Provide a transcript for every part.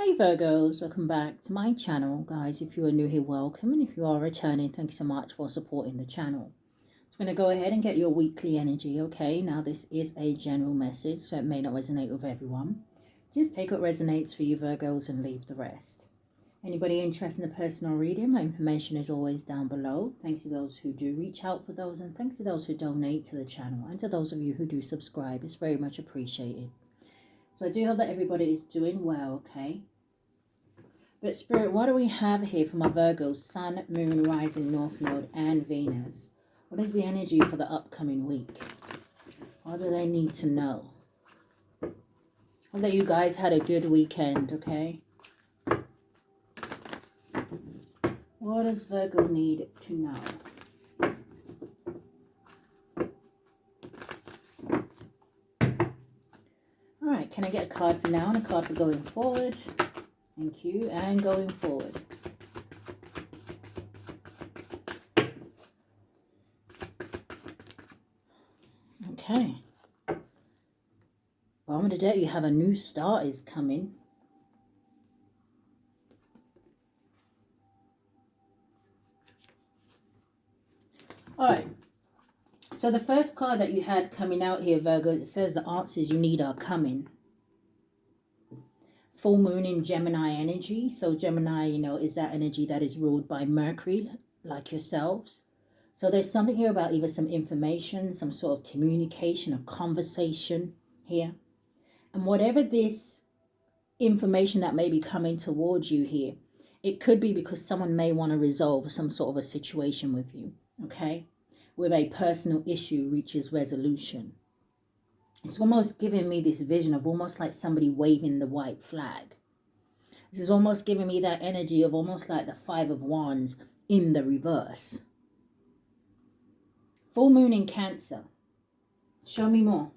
Hey Virgos, welcome back to my channel. Guys, if you are new here, welcome. And if you are returning, thank you so much for supporting the channel. So I'm going to go ahead and get your weekly energy, okay? Now this is a general message, so it may not resonate with everyone. Just take what resonates for you Virgos and leave the rest. Anybody interested in a personal reading, my information is always down below. Thanks to those who do reach out for those, and thanks to those who donate to the channel, and to those of you who do subscribe. It's very much appreciated. So I do hope that everybody is doing well, okay? But Spirit, what do we have here for my Virgos? Sun, Moon, Rising, North Node, and Venus. What is the energy for the upcoming week? What do they need to know? Hope that you guys had a good weekend, okay? What does Virgo need to know? Alright, can I get a card for now and a card for going forward? Thank you. And going forward. Okay. Bottom of the deck, you have a new start is coming. Alright. So the first card that you had coming out here, Virgo, it says the answers you need are coming. Full moon in Gemini energy. So Gemini, you know, is that energy that is ruled by Mercury, like yourselves. So there's something here about either some information, some sort of communication, a conversation here. And whatever this information that may be coming towards you here, it could be because someone may want to resolve some sort of a situation with you, okay? Where a personal issue reaches resolution. It's almost giving me this vision of almost like somebody waving the white flag. This is almost giving me that energy of almost like the Five of Wands in the reverse. Full moon in Cancer. Show me more.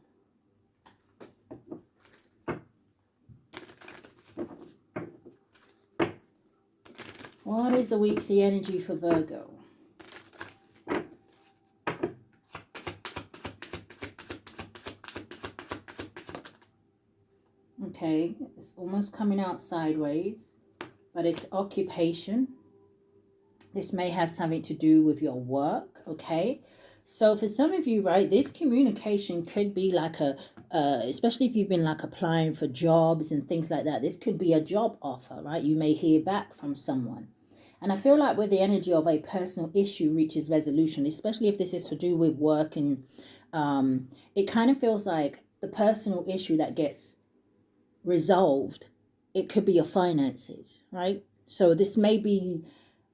What is the weekly energy for Virgo? Okay, it's almost coming out sideways, but it's occupation. This may have something to do with your work, okay? So for some of you, right, this communication could be like especially if you've been like applying for jobs and things like that, this could be a job offer, right? You may hear back from someone. And I feel like with the energy of a personal issue reaches resolution, especially if this is to do with work, and it kind of feels like the personal issue that gets resolved, it could be your finances, right? So this may be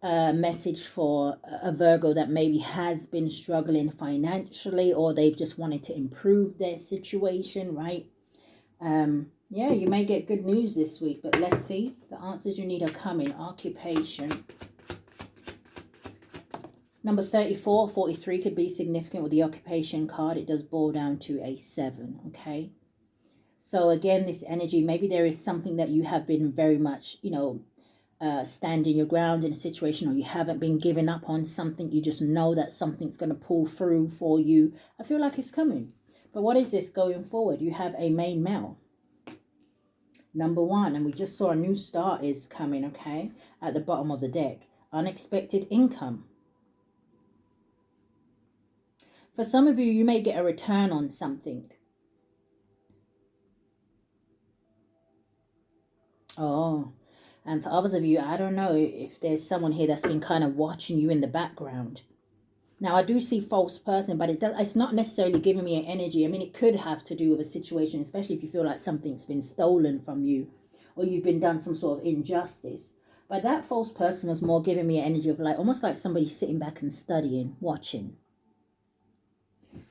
a message for a Virgo that maybe has been struggling financially, or they've just wanted to improve their situation, right? Yeah, you may get good news this week, but let's see. The answers you need are coming. Occupation. Number 34, 43 could be significant with the occupation card. It does boil down to a 7, okay? So again, this energy, maybe there is something that you have been very much, you know, standing your ground in a situation, or you haven't been giving up on something. You just know that something's going to pull through for you. I feel like it's coming. But what is this going forward? You have a main male. Number 1, and we just saw a new start is coming, okay, at the bottom of the deck. Unexpected income. For some of you, you may get a return on something. Oh, and for others of you, I don't know if there's someone here that's been kind of watching you in the background. Now, I do see false person, but it's not necessarily giving me an energy. I mean, it could have to do with a situation, especially if you feel like something's been stolen from you, or you've been done some sort of injustice. But that false person was more giving me an energy of like, almost like somebody sitting back and studying, watching.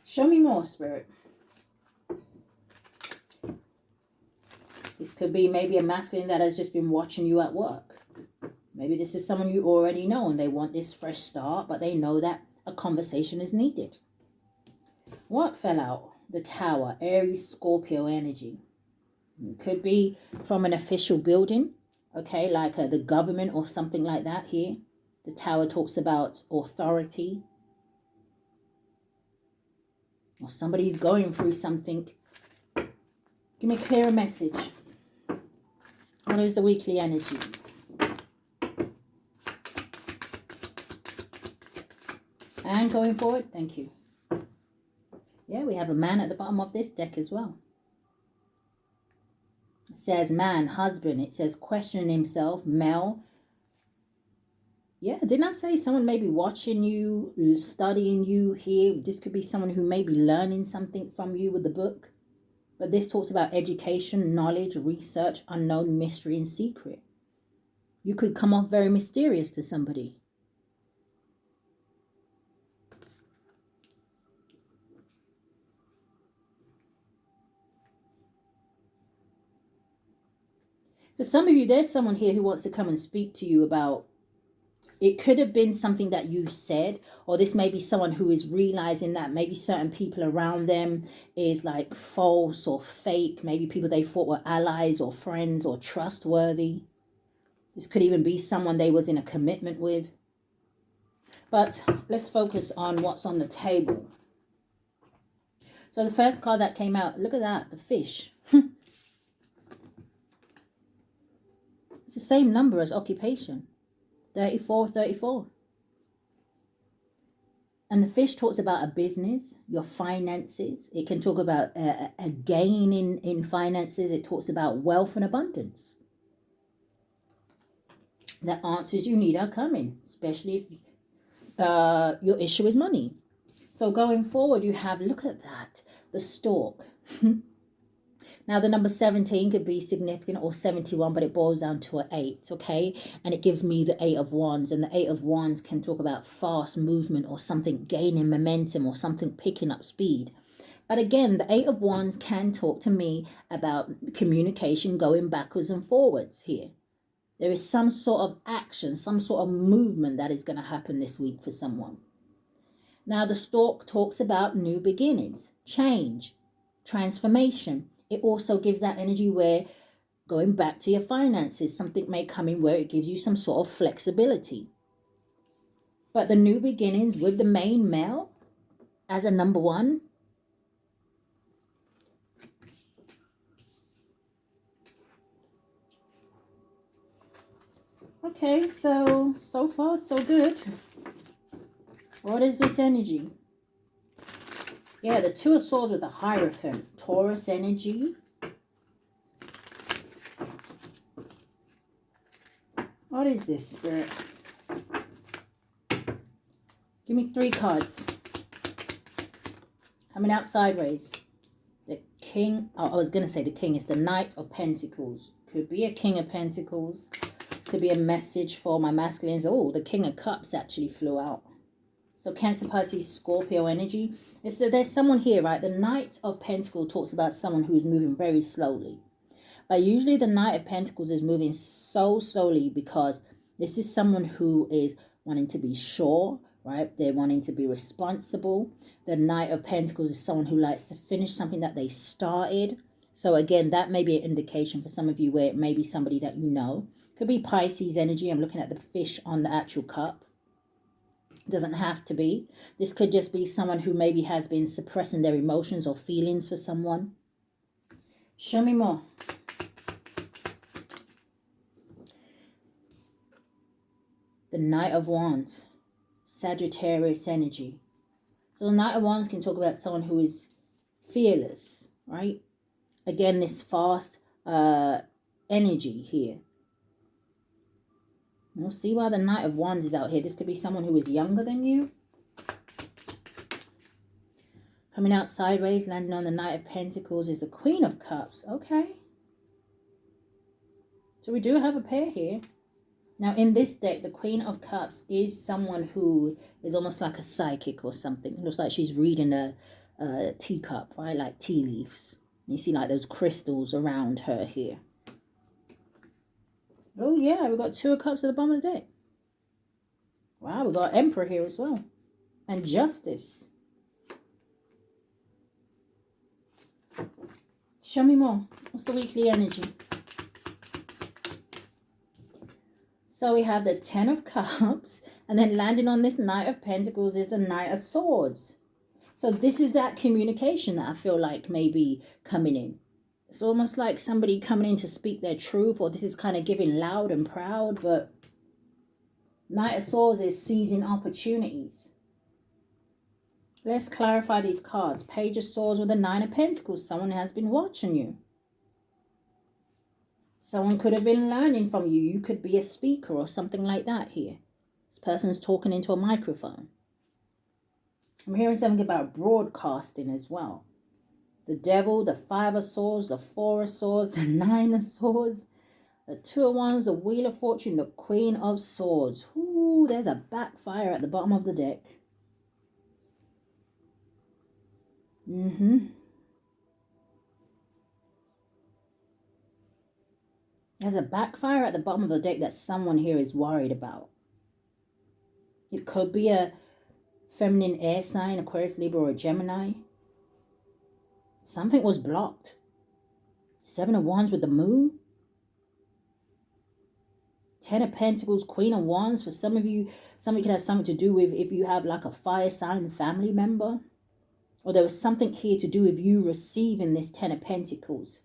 Show me more, Spirit. This could be maybe a masculine that has just been watching you at work. Maybe this is someone you already know and they want this fresh start, but they know that a conversation is needed. What fell out? The Tower, Aries, Scorpio energy. It could be from an official building, okay, like the government or something like that here. The Tower talks about authority. Or somebody's going through something. Give me a clearer message. What is the weekly energy? And going forward, thank you. Yeah, we have a man at the bottom of this deck as well. It says man, husband. It says questioning himself, male. Yeah, didn't I say someone may be watching you, studying you here? This could be someone who may be learning something from you with the book. But this talks about education, knowledge, research, unknown, mystery, and secret. You could come off very mysterious to somebody. For some of you, there's someone here who wants to come and speak to you about, it could have been something that you said, or this may be someone who is realizing that maybe certain people around them is like false or fake. Maybe people they thought were allies or friends or trustworthy. This could even be someone they was in a commitment with. But let's focus on what's on the table. So the first card that came out, look at that, the fish. It's the same number as occupation, 34, 34. And the fish talks about a business, your finances. It can talk about a gain in finances. It talks about wealth and abundance. The answers you need are coming, especially if your issue is money. So going forward, you have, look at that, the stork. Now, the number 17 could be significant, or 71, but it boils down to an 8, okay? And it gives me the 8 of Wands. And the 8 of Wands can talk about fast movement or something gaining momentum or something picking up speed. But again, the 8 of Wands can talk to me about communication going backwards and forwards here. There is some sort of action, some sort of movement that is going to happen this week for someone. Now, the stork talks about new beginnings, change, transformation. It also gives that energy where going back to your finances, something may come in where it gives you some sort of flexibility. But the new beginnings with the main male as a number 1. Okay, so far so good. What is this energy? Yeah, the 2 of Swords with the Hierophant. Taurus energy. What is this, Spirit? Give me 3 cards. Coming out sideways. The King. Oh, I was going to say the King is the Knight of Pentacles. Could be a King of Pentacles. This could be a message for my masculines. Oh, the King of Cups actually flew out. So Cancer, Pisces, Scorpio energy. It's that there's someone here, right? The Knight of Pentacles talks about someone who is moving very slowly. But usually the Knight of Pentacles is moving so slowly because this is someone who is wanting to be sure, right? They're wanting to be responsible. The Knight of Pentacles is someone who likes to finish something that they started. So again, that may be an indication for some of you where it may be somebody that you know. Could be Pisces energy. I'm looking at the fish on the actual cup. Doesn't have to be. This could just be someone who maybe has been suppressing their emotions or feelings for someone. Show me more. The Knight of Wands. Sagittarius energy. So the Knight of Wands can talk about someone who is fearless, right? Again, this fast energy here. We'll see why the Knight of Wands is out here. This could be someone who is younger than you. Coming out sideways, landing on the Knight of Pentacles is the Queen of Cups. Okay. So we do have a pair here. Now in this deck, the Queen of Cups is someone who is almost like a psychic or something. It looks like she's reading a teacup, right? Like tea leaves. You see like those crystals around her here. Oh, yeah, we've got 2 of Cups at the bottom of the deck. Wow, we've got Emperor here as well. And Justice. Show me more. What's the weekly energy? So we have the 10 of Cups. And then landing on this Knight of Pentacles is the Knight of Swords. So this is that communication that I feel like may be coming in. It's almost like somebody coming in to speak their truth, or this is kind of giving loud and proud, but Knight of Swords is seizing opportunities. Let's clarify these cards. Page of Swords with the Nine of Pentacles. Someone has been watching you. Someone could have been learning from you. You could be a speaker or something like that here. This person's talking into a microphone. I'm hearing something about broadcasting as well. The Devil, the Five of Swords, the Four of Swords, the Nine of Swords, the Two of Wands, the Wheel of Fortune, the Queen of Swords. Ooh, there's a backfire at the bottom of the deck. There's a backfire at the bottom of the deck that someone here is worried about. It could be a feminine air sign, Aquarius, Libra, or Gemini. Something was blocked. Seven of Wands with the Moon. Ten of Pentacles, Queen of Wands. For some of you, something could have something to do with if you have like a fire sign family member. Or there was something here to do with you receiving this Ten of Pentacles.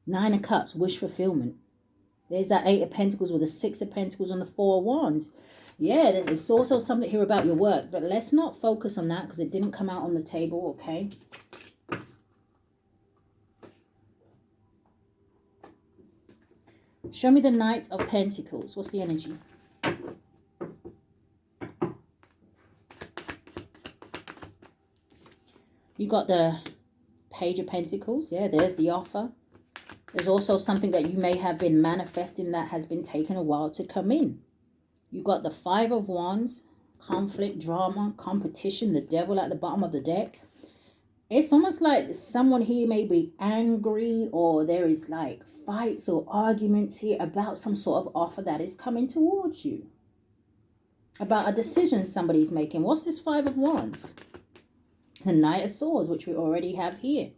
Nine of Cups, wish fulfillment. There's that Eight of Pentacles with the Six of Pentacles and the Four of Wands. Yeah, there's also something here about your work. But let's not focus on that because it didn't come out on the table, okay? Show me the Knight of Pentacles. What's the energy? You got the Page of Pentacles. Yeah, there's the offer. There's also something that you may have been manifesting that has been taking a while to come in. You got the Five of Wands, conflict, drama, competition, the Devil at the bottom of the deck. It's almost like someone here may be angry, or there is like fights or arguments here about some sort of offer that is coming towards you. About a decision somebody's making. What's this Five of Wands? The Knight of Swords, which we already have here.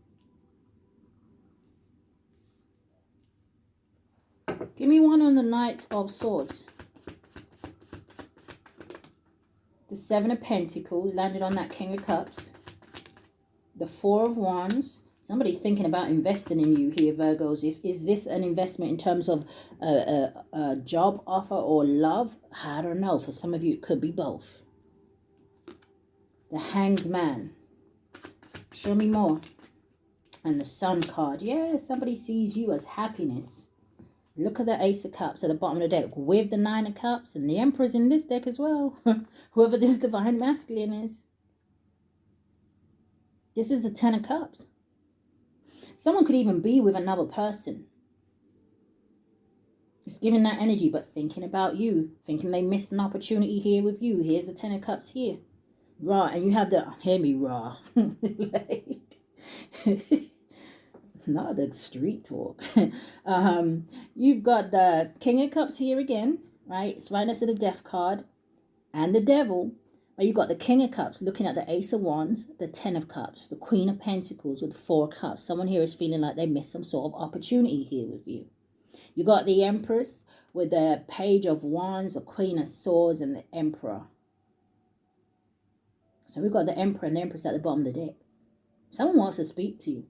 Give me one on the Knight of Swords. The Seven of Pentacles landed on that King of Cups. The Four of Wands. Somebody's thinking about investing in you here, Virgos. Is this an investment in terms of a job offer or love? I don't know. For some of you, it could be both. The Hanged Man. Show me more. And the Sun card. Yeah, somebody sees you as happiness. Look at the Ace of Cups at the bottom of the deck with the Nine of Cups. And the Emperor's in this deck as well. Whoever this Divine Masculine is. This is the Ten of Cups. Someone could even be with another person. It's giving that energy, but thinking about you. Thinking they missed an opportunity here with you. Here's the Ten of Cups here. Right, and you have the... Hear me, raw. Not the street talk. You've got the King of Cups here again, right? It's right next to the Death card and the Devil. But you've got the King of Cups looking at the Ace of Wands, the Ten of Cups, the Queen of Pentacles with the Four of Cups. Someone here is feeling like they missed some sort of opportunity here with you. You got the Empress with the Page of Wands, the Queen of Swords, and the Emperor. So we've got the Emperor and the Empress at the bottom of the deck. Someone wants to speak to you.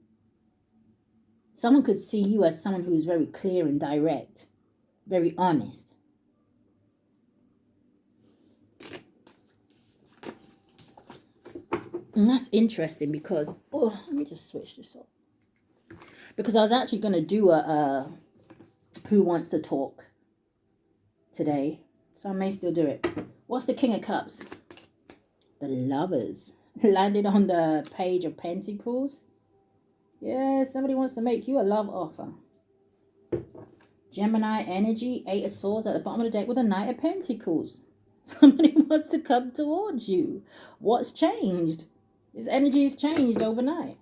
Someone could see you as someone who is very clear and direct, very honest. And that's interesting because, oh, let me just switch this up. Because I was actually going to do a Who Wants to Talk today. So I may still do it. What's the King of Cups? The Lovers. Landed on the Page of Pentacles. Yeah, somebody wants to make you a love offer. Gemini energy, Eight of Swords at the bottom of the deck with a Knight of Pentacles. Somebody wants to come towards you. What's changed? This energy has changed overnight.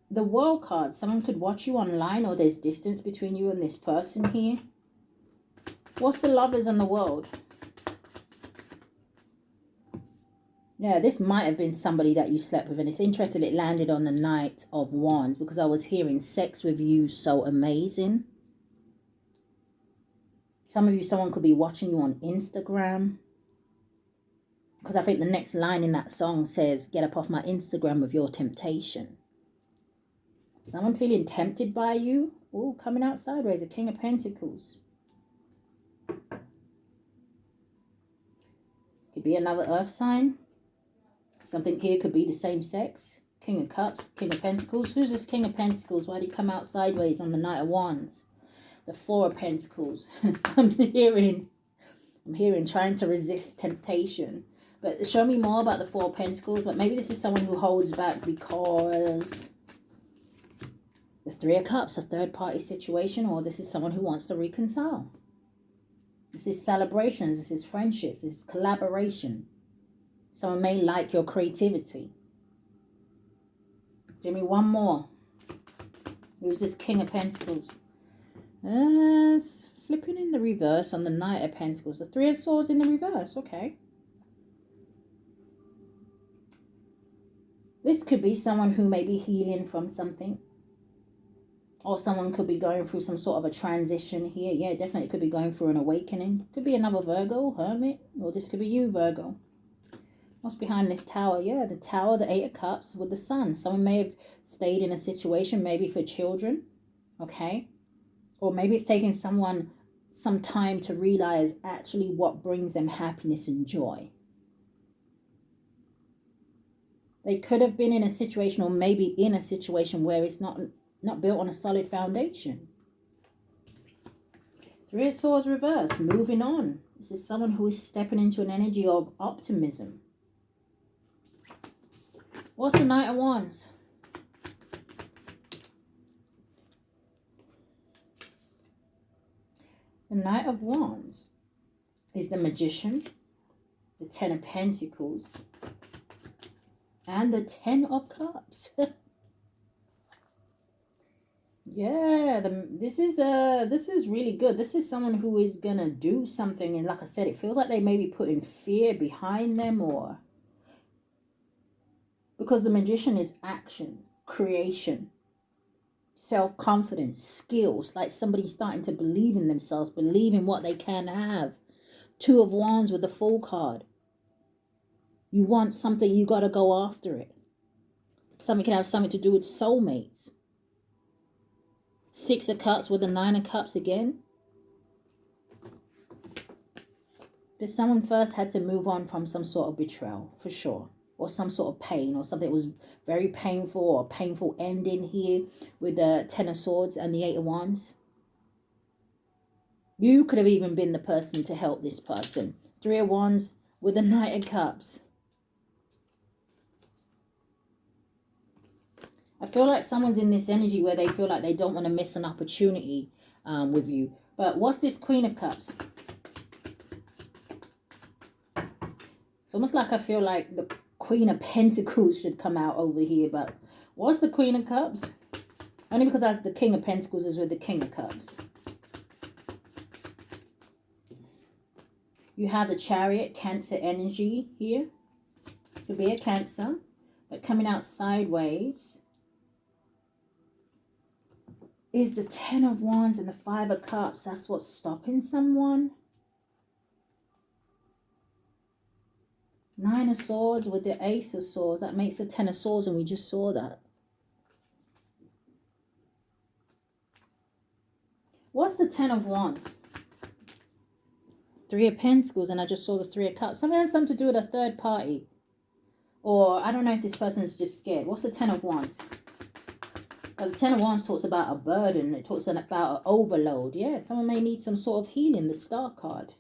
The World card. Someone could watch you online, or there's distance between you and this person here. What's the Lovers and the World? Yeah, this might have been somebody that you slept with. And it's interesting it landed on the Knight of Wands, because I was hearing sex with you so amazing. Some of you, someone could be watching you on Instagram. Because I think the next line in that song says, get up off my Instagram with your temptation. Someone feeling tempted by you. Oh, coming out sideways, the King of Pentacles. Could be another earth sign. Something here could be the same sex. King of Cups, King of Pentacles. Who's this King of Pentacles? Why did he come out sideways on the Knight of Wands? The Four of Pentacles. I'm hearing trying to resist temptation. But show me more about the Four of Pentacles. But maybe this is someone who holds back because the Three of Cups, a third party situation, or this is someone who wants to reconcile. This is celebrations, this is friendships, this is collaboration. Someone may like your creativity. Give me one more. Who's this King of Pentacles? It's flipping in the reverse on the Knight of Pentacles. The Three of Swords in the reverse, okay. This could be someone who may be healing from something. Or someone could be going through some sort of a transition here. Yeah, definitely could be going through an awakening. Could be another Virgo, Hermit. Or this could be you, Virgo. What's behind this Tower? Yeah, the Tower, the Eight of Cups with the Sun. Someone may have stayed in a situation, maybe for children. Okay. Or maybe it's taking someone some time to realize actually what brings them happiness and joy. They could have been in a situation, or maybe in a situation where it's not built on a solid foundation. Three of Swords reverse, moving on. This is someone who is stepping into an energy of optimism. What's the Knight of Wands? The Knight of Wands is the Magician, the Ten of Pentacles, and the Ten of Cups. Yeah, this is really good. This is someone who is gonna do something, and like I said, it feels like they may be putting fear behind them, or because the Magician is action, creation, self-confidence, skills, like somebody starting to believe in themselves, believe in what they can have. Two of Wands with the Fool card. You want something, you got to go after it. Something can have something to do with soulmates. Six of Cups with the Nine of Cups again. But someone first had to move on from some sort of betrayal, for sure. Or some sort of pain, or something that was very painful, or a painful ending here with the Ten of Swords and the Eight of Wands. You could have even been the person to help this person. Three of Wands with the Knight of Cups. I feel like someone's in this energy where they feel like they don't want to miss an opportunity with you. But what's this Queen of Cups? It's almost like I feel like the Queen of Pentacles should come out over here. But what's the Queen of Cups? Only because the King of Pentacles is with the King of Cups. You have the Chariot, Cancer energy here. Could be a Cancer, but coming out sideways is the Ten of Wands and the Five of Cups. That's what's stopping someone. Nine of Swords with the Ace of Swords. That makes the Ten of Swords, and we just saw that. What's the Ten of Wands? Three of Pentacles, and I just saw the Three of Cups. Something has something to do with a third party. Or I don't know if this person is just scared. What's the Ten of Wands? The Ten of Wands talks about a burden. It talks about an overload. Yeah, someone may need some sort of healing. The Star card.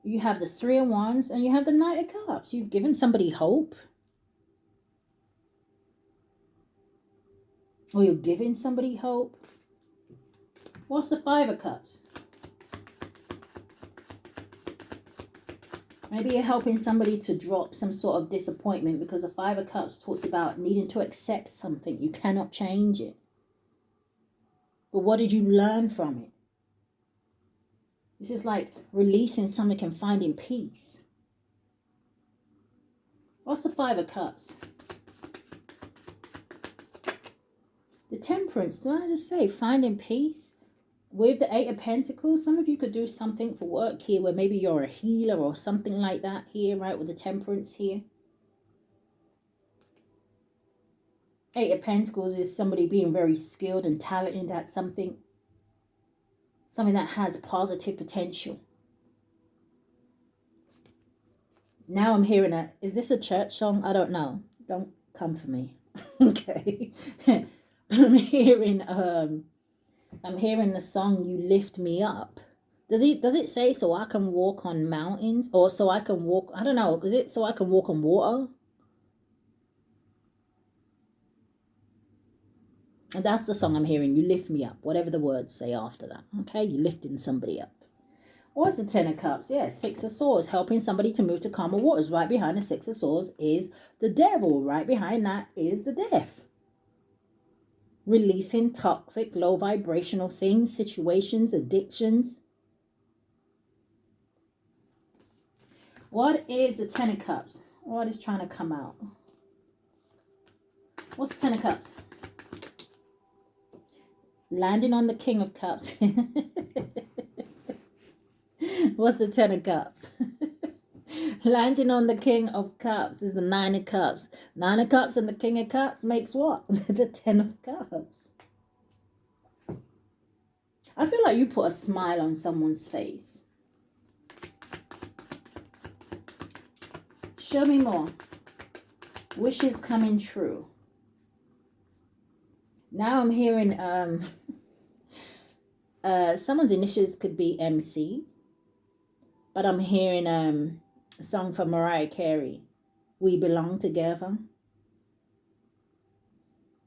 You have the Three of Wands and you have the Knight of Cups. You've given somebody hope. Or you're giving somebody hope. What's the Five of Cups? Maybe you're helping somebody to drop some sort of disappointment, because the Five of Cups talks about needing to accept something. You cannot change it. But what did you learn from it? This is like releasing something and finding peace. What's the Five of Cups? The Temperance. Did I just say finding peace? with the Eight of Pentacles, some of you could do something for work here where maybe you're a healer or something like that here, right, with the Temperance here. Eight of Pentacles is somebody being very skilled and talented at something. Something that has positive potential. Now I'm hearing is this a church song? I don't know. Don't come for me. Okay. I'm hearing the song You Lift Me Up. Does it say so I can walk on mountains? Or so I can walk, I don't know, is it so I can walk on water? And that's the song I'm hearing. You lift me up. Whatever the words say after that. Okay, you're lifting somebody up. What's the Ten of Cups? Yeah, Six of Swords. Helping somebody to move to calmer waters. Right behind the Six of Swords is the Devil. Right behind that is the Death. Releasing toxic, low vibrational things, situations, addictions. What is the Ten of Cups? What is trying to come out? What's the Ten of Cups? Landing on the King of Cups. What's the Ten of Cups? Landing on the King of Cups is the Nine of Cups. Nine of Cups and the King of Cups makes what? The Ten of Cups. I feel like you put a smile on someone's face. Show me more. Wishes coming true. Now I'm hearing someone's initials could be MC. But I'm hearing a song from Mariah Carey. We Belong Together.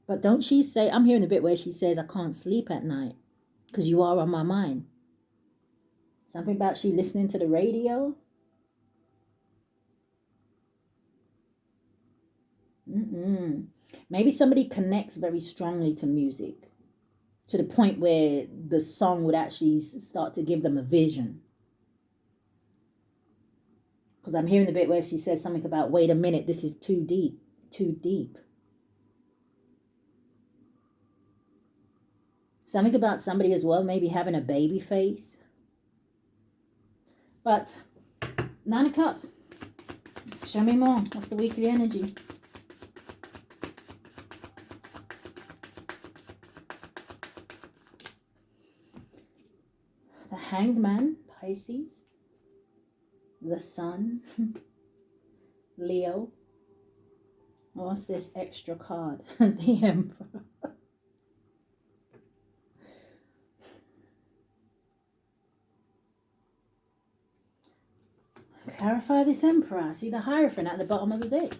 But don't she say, I'm hearing the bit where she says, I can't sleep at night because you are on my mind. Something about she listening to the radio. Maybe somebody connects very strongly to music to the point where the song would actually start to give them a vision. Because I'm hearing the bit where she says something about, wait a minute, this is too deep, too deep. Something about somebody as well, maybe having a baby face. But, Nine of Cups. Show me more. What's the weekly energy? The Hanged Man, Pisces. The Sun, Leo. What's this extra card? The Emperor. Clarify this Emperor. I see the Hierophant at the bottom of the deck.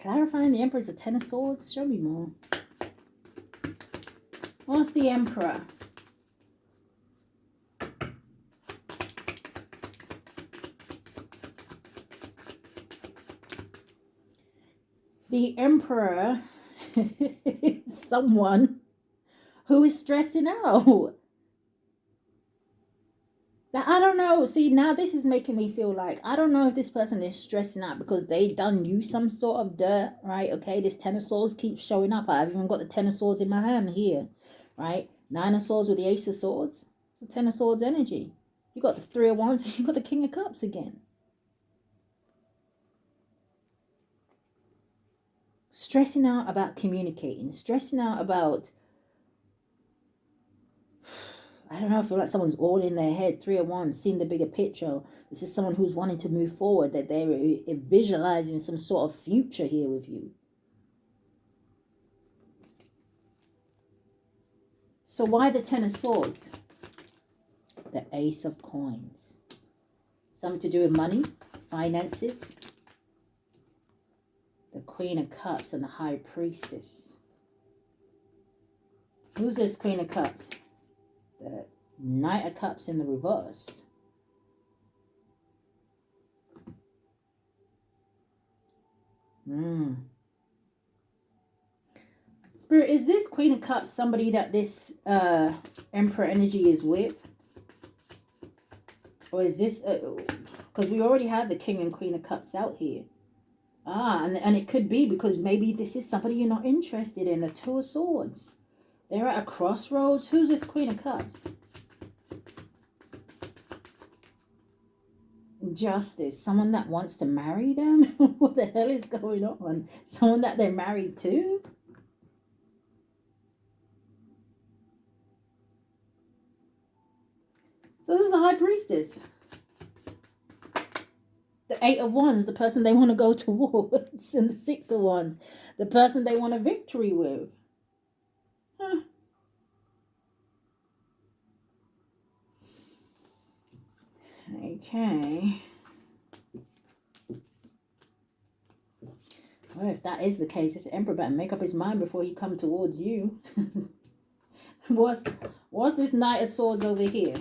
Clarifying the Emperor is a Ten of Swords. Show me more. What's the Emperor? The Emperor is someone who is stressing out. Now, I don't know. See, now this is making me feel like, I don't know if this person is stressing out because they done you some sort of dirt, right? Okay, this Ten of Swords keeps showing up. I've even got the Ten of Swords in my hand here, right? Nine of Swords with the Ace of Swords. It's the Ten of Swords energy. You got the Three of Wands and you got the King of Cups again. Stressing out about communicating, stressing out about, I don't know, I feel like someone's all in their head. Three of Wands, seeing the bigger picture. This is someone who's wanting to move forward, that they're visualizing some sort of future here with you. So why the Ten of Swords? The Ace of Coins. Something to do with money, finances. The Queen of Cups and the High Priestess. Who's this Queen of Cups? The Knight of Cups in the reverse. Spirit, is this Queen of Cups somebody that this Emperor energy is with? Or is this... because we already have the King and Queen of Cups out here. And it could be because maybe this is somebody you're not interested in. The Two of Swords. They're at a crossroads. Who's this Queen of Cups? Justice. Someone that wants to marry them? What the hell is going on? Someone that they're married to? So who's the High Priestess? The Eight of Wands, the person they want to go towards. And the Six of Wands, the person they want a victory with. Huh. Okay. Well, if that is the case, this Emperor better make up his mind before he come towards you. What's this Knight of Swords over here?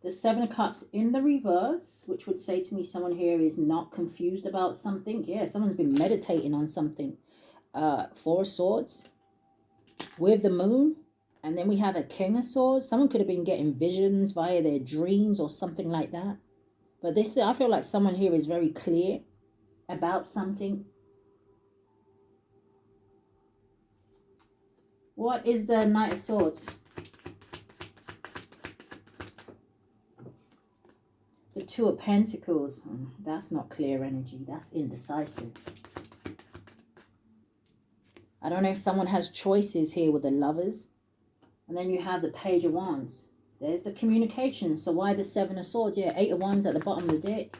The Seven of Cups in the reverse, which would say to me someone here is not confused about something. Yeah, someone's been meditating on something. Four of Swords with the Moon. And then we have a King of Swords. Someone could have been getting visions via their dreams or something like that. But this, I feel like someone here is very clear about something. What is the Knight of Swords? The Two of Pentacles. That's not clear energy. That's indecisive. I don't know if someone has choices here with the Lovers. And then you have the Page of Wands. There's the communication. So why the Seven of Swords? Yeah, Eight of Wands at the bottom of the deck.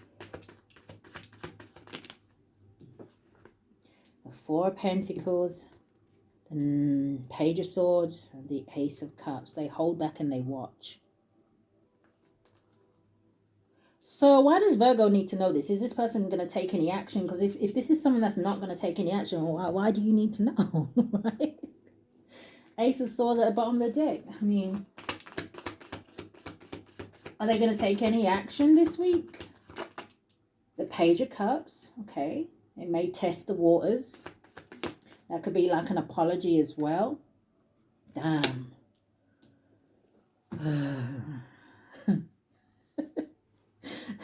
The Four of Pentacles. The Page of Swords. And the Ace of Cups. They hold back and they watch. So why does Virgo need to know this? Is this person going to take any action? Because if this is someone that's not going to take any action, why do you need to know? Right? Ace of Swords at the bottom of the deck. I mean, are they going to take any action this week? The Page of Cups. Okay. It may test the waters. That could be like an apology as well. Damn.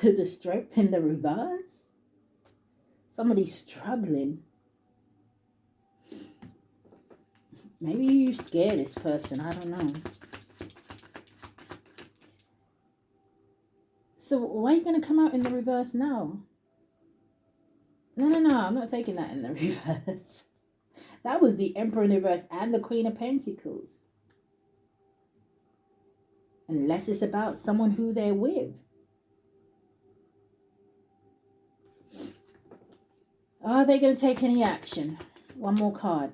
The Strength in the reverse. Somebody's struggling. Maybe you scare this person. I don't know. So why are you going to come out in the reverse now? No. I'm not taking that in the reverse. That was the Emperor in the reverse and the Queen of Pentacles. Unless it's about someone who they're with. Are they going to take any action? One more card.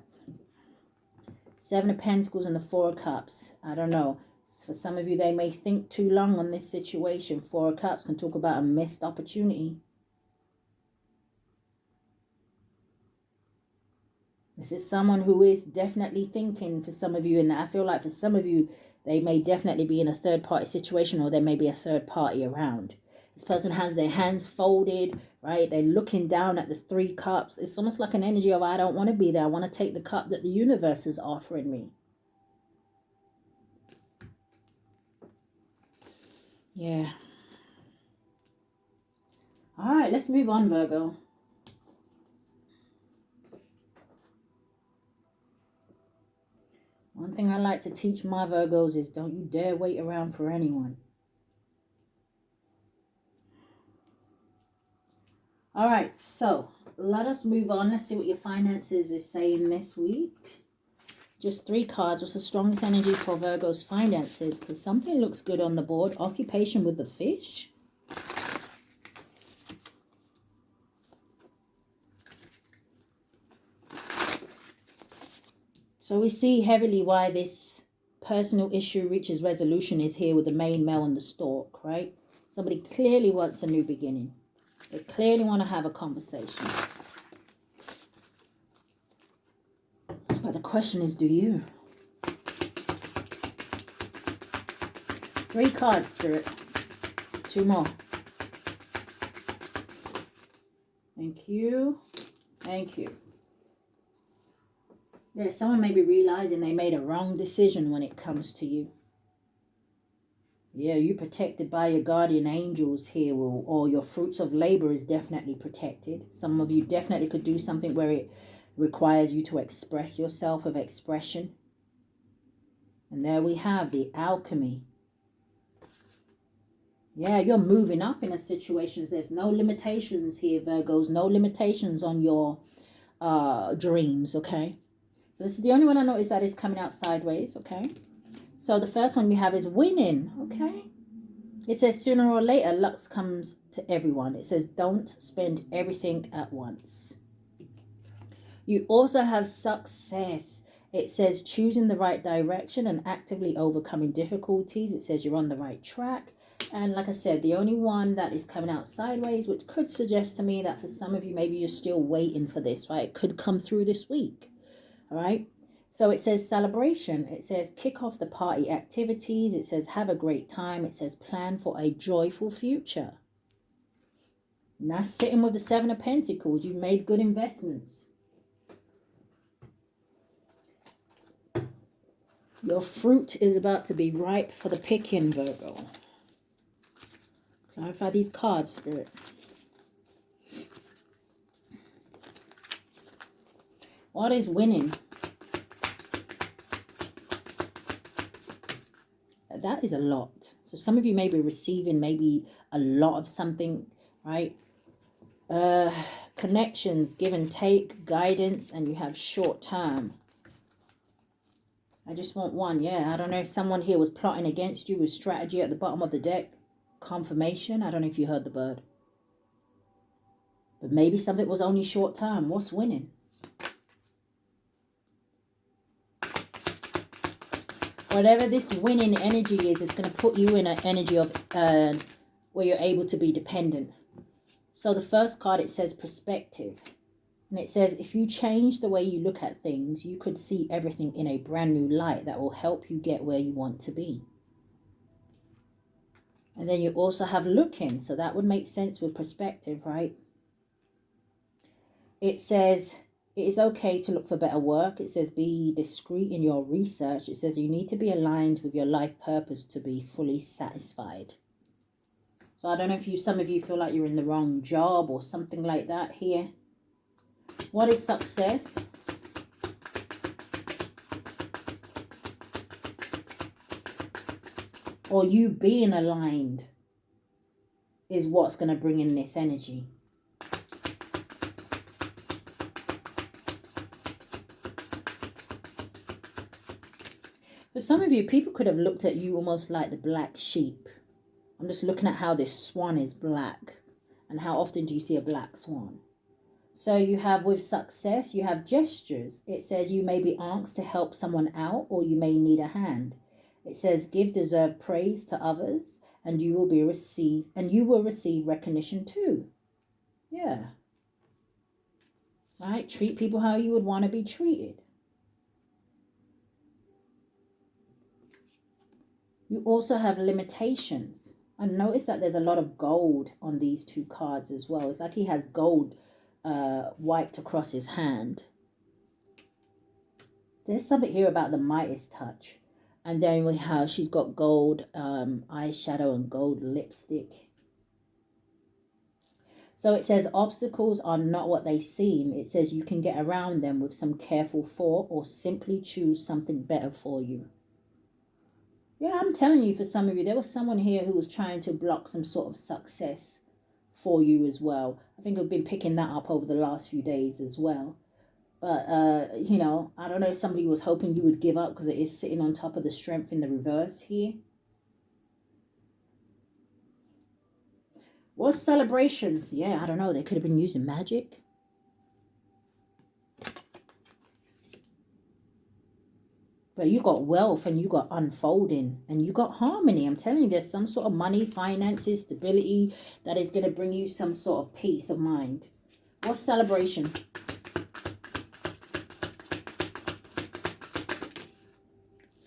Seven of Pentacles and the Four of Cups. I don't know. For some of you, they may think too long on this situation. Four of Cups can talk about a missed opportunity. This is someone who is definitely thinking for some of you. And I feel like for some of you, they may definitely be in a third-party situation, or there may be a third party around. This person has their hands folded, right? They're looking down at the Three Cups. It's almost like an energy of, I don't want to be there. I want to take the cup that the universe is offering me. Yeah. All right, let's move on, Virgo. One thing I like to teach my Virgos is don't you dare wait around for anyone. All right, so let us move on. Let's see what your finances is saying this week. Just 3 cards. What's the strongest energy for Virgo's finances? Because something looks good on the board. Occupation with the fish. So we see heavily why this personal issue reaches resolution is here with the main male and the stork, right? Somebody clearly wants a new beginning. They clearly want to have a conversation. But the question is, do you? 3 cards, Spirit. 2 more. Thank you. Thank you. Yeah, someone may be realizing they made a wrong decision when it comes to you. Yeah, you're protected by your guardian angels here, or your fruits of labor is definitely protected. Some of you definitely could do something where it requires you to express yourself with expression. And there we have the alchemy. Yeah, you're moving up in a situation. There's no limitations here, Virgos. No limitations on your dreams, okay? So this is the only one I noticed that is coming out sideways, okay? So the first one we have is winning, okay? It says sooner or later, luck comes to everyone. It says don't spend everything at once. You also have success. It says choosing the right direction and actively overcoming difficulties. It says you're on the right track. And like I said, the only one that is coming out sideways, which could suggest to me that for some of you, maybe you're still waiting for this, right? It could come through this week, all right? So it says celebration. It says kick off the party activities. It says have a great time. It says plan for a joyful future. Now sitting with the Seven of Pentacles, you've made good investments. Your fruit is about to be ripe for the picking, Virgo. Clarify these cards, Spirit. What is winning? That is a lot. So some of you may be receiving maybe a lot of something, right? Connections, give and take, guidance, and you have short term. I just want one. Yeah, I don't know if someone here was plotting against you with strategy at the bottom of the deck. Confirmation. I don't know if you heard the bird. But maybe something was only short term. What's winning? Whatever this winning energy is, it's going to put you in an energy of where you're able to be dependent. So the first card, it says perspective. And it says if you change the way you look at things, you could see everything in a brand new light that will help you get where you want to be. And then you also have looking. So that would make sense with perspective, right? It says it is okay to look for better work. It says be discreet in your research. It says you need to be aligned with your life purpose to be fully satisfied. So I don't know if some of you feel like you're in the wrong job or something like that here. What is success? Or you being aligned is what's going to bring in this energy. For some of you, people could have looked at you almost like the black sheep. I'm just looking at how this swan is black. And how often do you see a black swan? So you have with success, you have gestures. It says you may be asked to help someone out or you may need a hand. It says give deserved praise to others and you will receive recognition too. Yeah. Right? Treat people how you would want to be treated. You also have limitations. And notice that there's a lot of gold on these two cards as well. It's like he has gold wiped across his hand. There's something here about the Midas touch. And then we have, she's got gold eyeshadow and gold lipstick. So it says obstacles are not what they seem. It says you can get around them with some careful thought or simply choose something better for you. Yeah, I'm telling you, for some of you, there was someone here who was trying to block some sort of success for you as well. I think I've been picking that up over the last few days as well. But, you know, I don't know if somebody was hoping you would give up because it is sitting on top of the strength in the reverse here. What celebrations? Yeah, I don't know. They could have been using magic. But you got wealth and you got unfolding and you got harmony. I'm telling you, there's some sort of money, finances, stability that is going to bring you some sort of peace of mind. What's celebration?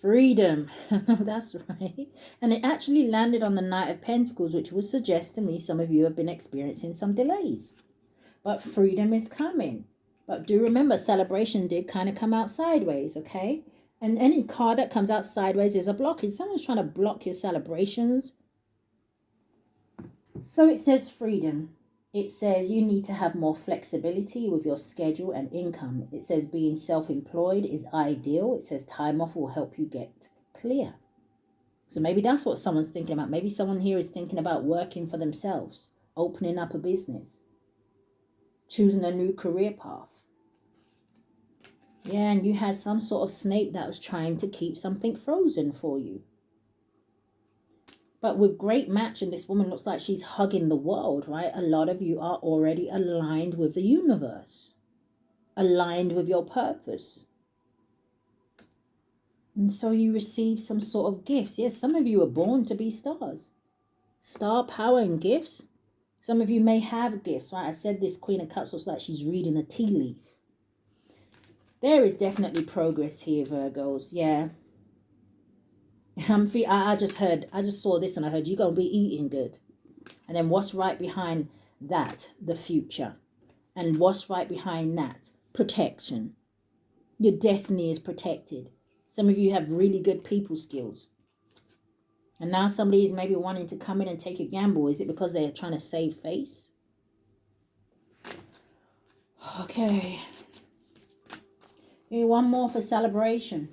Freedom. That's right. And it actually landed on the Knight of Pentacles, which would suggest to me some of you have been experiencing some delays. But freedom is coming. But do remember, celebration did kind of come out sideways, okay? And any card that comes out sideways is a blockage. Someone's trying to block your celebrations. So it says freedom. It says you need to have more flexibility with your schedule and income. It says being self-employed is ideal. It says time off will help you get clear. So maybe that's what someone's thinking about. Maybe someone here is thinking about working for themselves, opening up a business, choosing a new career path. Yeah, and you had some sort of snake that was trying to keep something frozen for you. But with great match, and this woman looks like she's hugging the world, right? A lot of you are already aligned with the universe, aligned with your purpose. And so you receive some sort of gifts. Yes, some of you are born to be stars. Star power and gifts. Some of you may have gifts, right? I said this Queen of Cups looks like she's reading a tea leaf. There is definitely progress here, Virgos. Yeah. I just saw this and I heard you're going to be eating good. And then what's right behind that? The future. And what's right behind that? Protection. Your destiny is protected. Some of you have really good people skills. And now somebody is maybe wanting to come in and take a gamble. Is it because they're trying to save face? Okay. Maybe one more for celebration.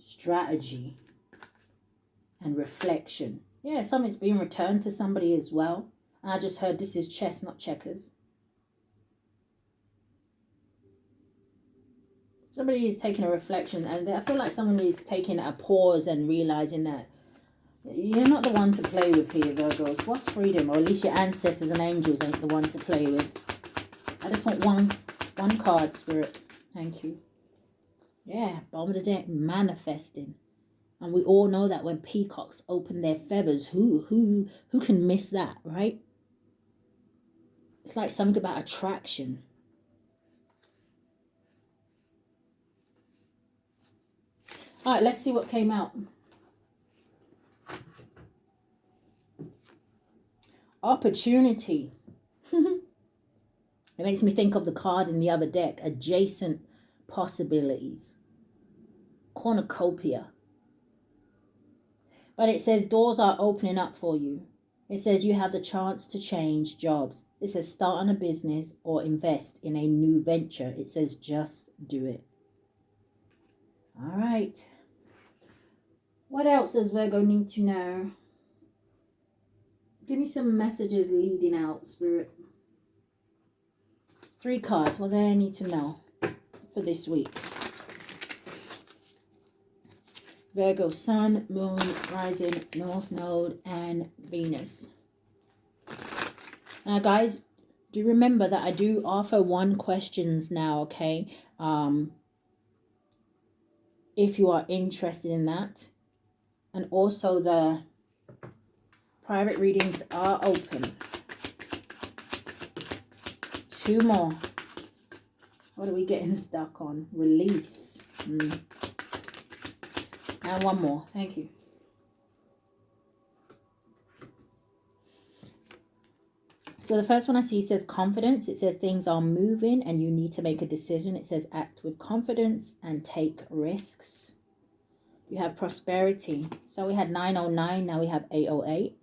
Strategy and reflection. Yeah, something's being returned to somebody as well. And I just heard this is chess, not checkers. Somebody is taking a reflection, and I feel like someone is taking a pause and realizing that you're not the one to play with here, Virgos. What's freedom? Or at least your ancestors and angels ain't the one to play with. I just want one card, Spirit. Thank you. Yeah, bottom of the deck, manifesting. And we all know that when peacocks open their feathers, who can miss that, right? It's like something about attraction. All right, let's see what came out. Opportunity. It makes me think of the card in the other deck. Adjacent possibilities. Cornucopia. But it says doors are opening up for you. It says you have the chance to change jobs. It says start on a business or invest in a new venture. It says just do it. All right. What else does Virgo need to know? Give me some messages leading out, Spirit. 3 cards. What do I need to know for this week? Virgo, Sun, Moon, Rising, North Node, and Venus. Now, guys, do remember that I do offer 1 questions now, okay? If you are interested in that. And also the private readings are open. 2 more. What are we getting stuck on? Release. And 1 more. Thank you. So the first one I see says confidence. It says things are moving and you need to make a decision. It says act with confidence and take risks. You have prosperity. So we had 909. Now we have 808.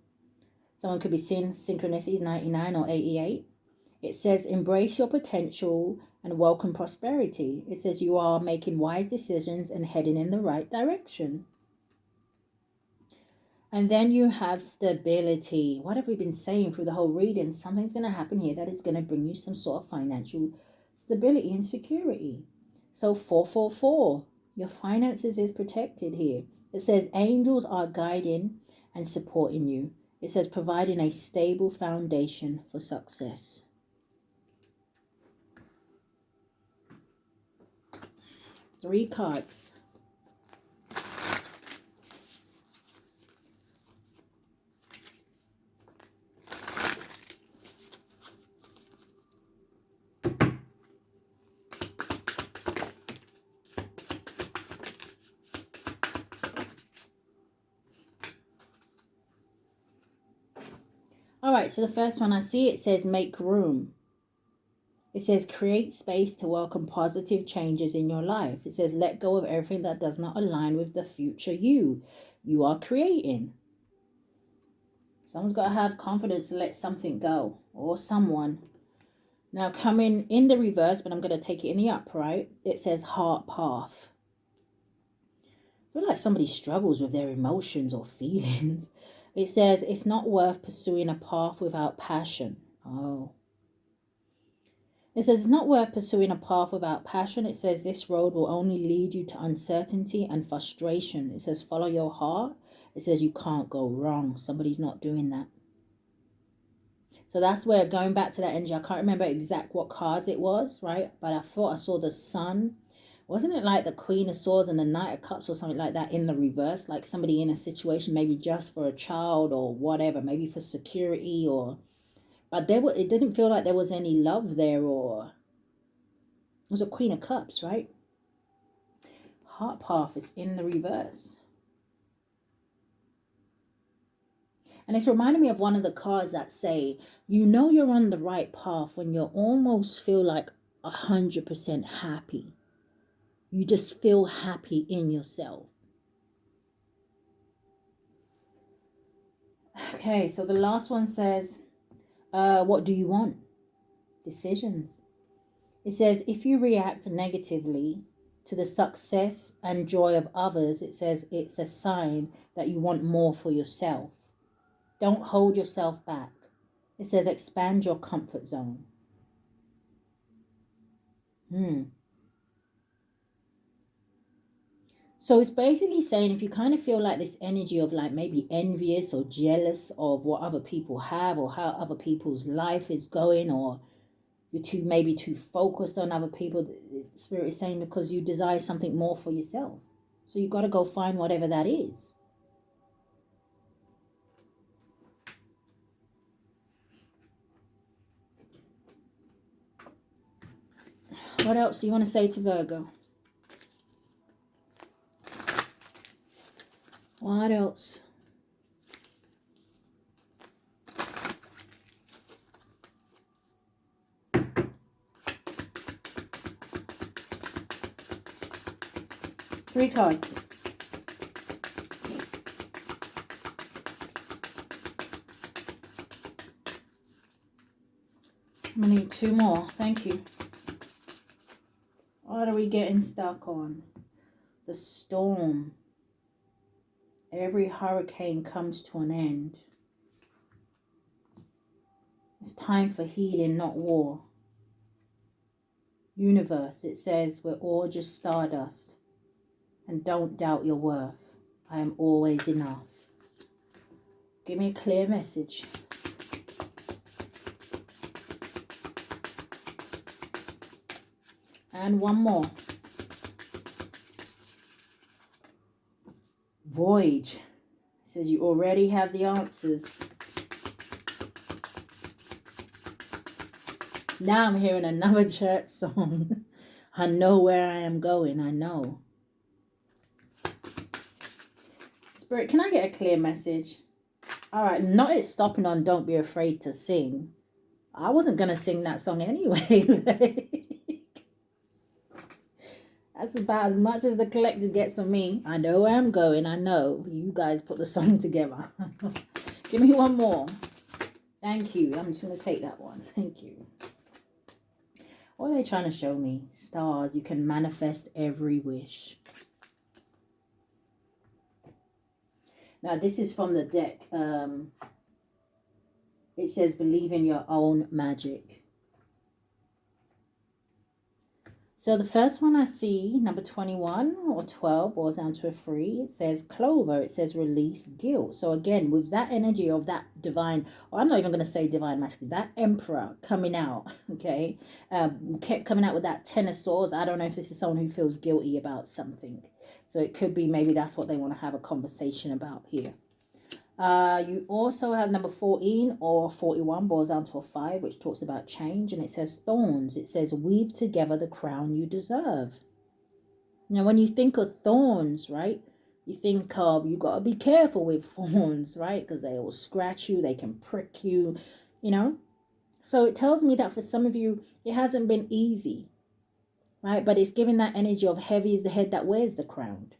Someone could be seeing synchronicities 99 or 88. It says embrace your potential and welcome prosperity. It says you are making wise decisions and heading in the right direction. And then you have stability. What have we been saying through the whole reading? Something's going to happen here that is going to bring you some sort of financial stability and security. So 444, your finances is protected here. It says angels are guiding and supporting you. It says providing a stable foundation for success. Three cards. All right, so the first one I see, it says make room. It says create space to welcome positive changes in your life. It says let go of everything that does not align with the future you are creating. Someone's got to have confidence to let something go, or someone. Now coming in the reverse, but I'm going to take it in the upright, it says heart path. I feel like somebody struggles with their emotions or feelings. It says it's not worth pursuing a path without passion. Oh. It says it's not worth pursuing a path without passion. It says this road will only lead you to uncertainty and frustration. It says follow your heart. It says you can't go wrong. Somebody's not doing that. So that's where, going back to that energy, I can't remember exact what cards it was, right? But I thought I saw the sun. Wasn't it like the Queen of Swords and the Knight of Cups or something like that in the reverse? Like somebody in a situation, maybe just for a child or whatever, maybe for security or... But it didn't feel like there was any love there, or... It was a Queen of Cups, right? Heart path is in the reverse. And it's reminding me of one of the cards that say, you know you're on the right path when you almost feel like 100% happy. You just feel happy in yourself. Okay, so the last one says, what do you want? Decisions. It says, if you react negatively to the success and joy of others, it says it's a sign that you want more for yourself. Don't hold yourself back. It says expand your comfort zone. So it's basically saying, if you kind of feel like this energy of like maybe envious or jealous of what other people have or how other people's life is going, or you're maybe too focused on other people, the Spirit is saying because you desire something more for yourself. So you've got to go find whatever that is. What else do you want to say to Virgo? What else? Three cards. I'm going to need two more. Thank you. What are we getting stuck on? The storm. Every hurricane comes to an end. It's time for healing, not war. Universe, it says we're all just stardust. And don't doubt your worth. I am always enough. Give me a clear message. And one more. Void. It says you already have the answers. Now I'm hearing another church song. I know where I am going. I know. Spirit, can I get a clear message? All right, not it stopping on Don't Be Afraid to Sing. I wasn't going to sing that song anyway. That's about as much as the collective gets on me. I know where I'm going. I know. You guys put the song together. Give me one more. Thank you. I'm just going to take that one. Thank you. What are they trying to show me? Stars. You can manifest every wish. Now, this is from the deck. It says, believe in your own magic. So the first one I see, number 21 or 12, boils down to a 3. It says clover. It says release guilt. So again, with that energy of that divine, or I'm not even going to say divine masculine, that emperor coming out, okay, kept coming out with that 10 of swords. I don't know if this is someone who feels guilty about something. So it could be maybe that's what they want to have a conversation about here. You also have number 14 or 41, boils down to a 5, which talks about change. And it says thorns. It says weave together the crown you deserve. Now, when you think of thorns, right, you think of, you got to be careful with thorns, right? Because they will scratch you, they can prick you, you know. So it tells me that for some of you, it hasn't been easy, right? But it's giving that energy of heavy is the head that wears the crown.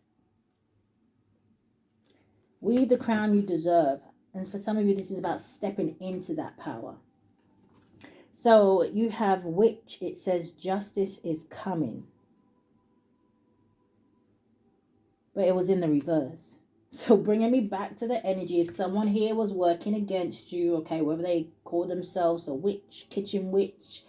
Weave the crown you deserve. And for some of you, this is about stepping into that power. So you have witch. It says justice is coming. But it was in the reverse. So bringing me back to the energy, if someone here was working against you, okay, whether they call themselves a witch, kitchen witch,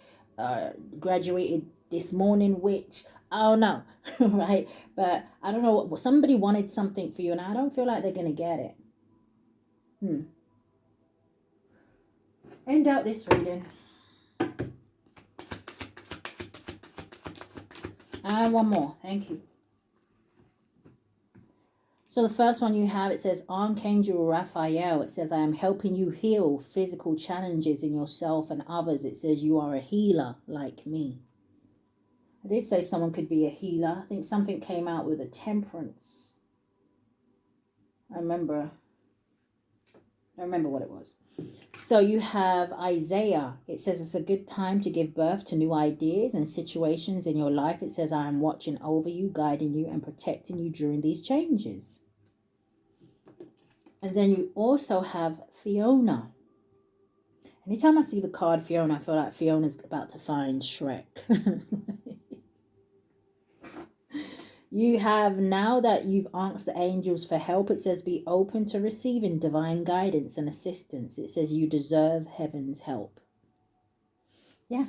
graduated this morning witch, I don't know, right? But I don't know, somebody wanted something for you, and I don't feel like they're going to get it. End out this reading. And one more, thank you. So the first one you have, it says Archangel Raphael. It says, I am helping you heal physical challenges in yourself and others. It says you are a healer like me. I did say someone could be a healer. I think something came out with a temperance. I don't remember what it was. So you have Isaiah. It says it's a good time to give birth to new ideas and situations in your life. It says, I am watching over you, guiding you, and protecting you during these changes. And then you also have Fiona. Anytime I see the card Fiona, I feel like Fiona's about to find Shrek. You have, now that you've asked the angels for help, it says be open to receiving divine guidance and assistance. It says you deserve heaven's help. Yeah,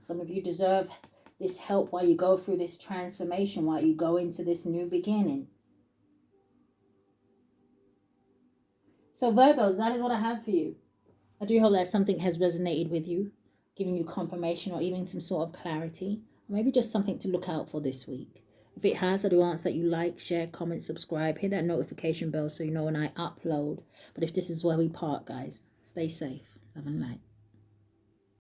some of you deserve this help while you go through this transformation, while you go into this new beginning. So Virgos, that is what I have for you. I do hope that something has resonated with you, giving you confirmation or even some sort of clarity. Or maybe just something to look out for this week. If it has, I do ask that you like, share, comment, subscribe. Hit that notification bell so you know when I upload. But if this is where we part, guys, stay safe. Love and light.